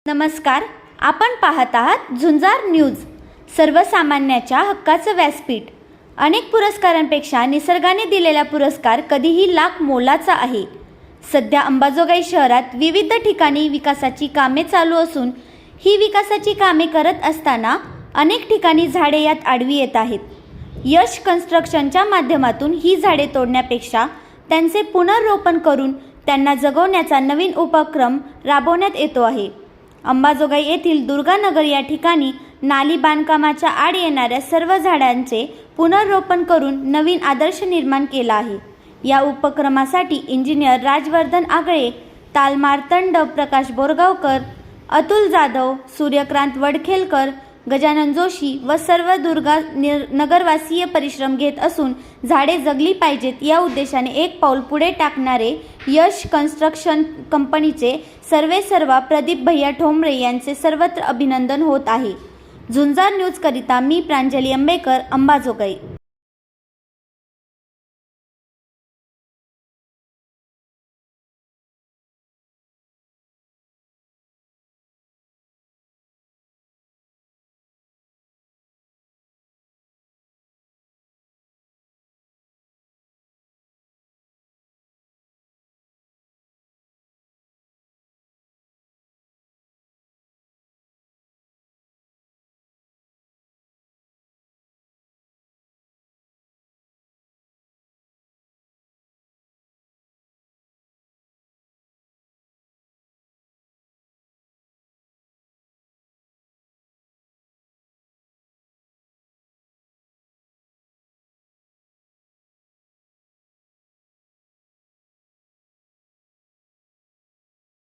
नमस्कार, आपण पाहत आहात झुंजार न्यूज. सर्वसामान्याच्या हक्काचं व्यासपीठ. अनेक पुरस्कारांपेक्षा निसर्गाने दिलेला पुरस्कार कधीही लाख मोलाचा आहे. सध्या अंबाजोगाई शहरात विविध ठिकाणी विकासाची कामे चालू असून ही विकासाची कामे करत असताना अनेक ठिकाणी झाडे यात आडवी येत आहेत. यश कन्स्ट्रक्शनच्या माध्यमातून ही झाडे तोडण्यापेक्षा त्यांचे पुनर्रोपण करून त्यांना जगवण्याचा नवीन उपक्रम राबवण्यात येतो आहे. अंबाजोगाई येथील दुर्गानगर या ठिकाणी नाली बांधकामाच्या आड येणाऱ्या सर्व झाडांचे पुनर्रोपण करून नवीन आदर्श निर्माण केला आहे. या उपक्रमासाठी इंजिनियर राजवर्धन आगळे, तालमार्तंड प्रकाश बोरगावकर, अतुल जाधव, सूर्यकांत वडखेलकर, गजानन जोशी व सर्व नगरवासीय परिश्रम घेत असून झाडे जगली पाहिजेत या उद्देशाने एक पाऊल पुढे टाकणारे यश कन्स्ट्रक्शन कंपनीचे सर्वेसर्वा प्रदीप भैया ठोंबरे यांचे सर्वत्र अभिनंदन होत आहे. झुंजार न्यूज करिता मी प्रांजली अंबेकर, अंबाजोगाई.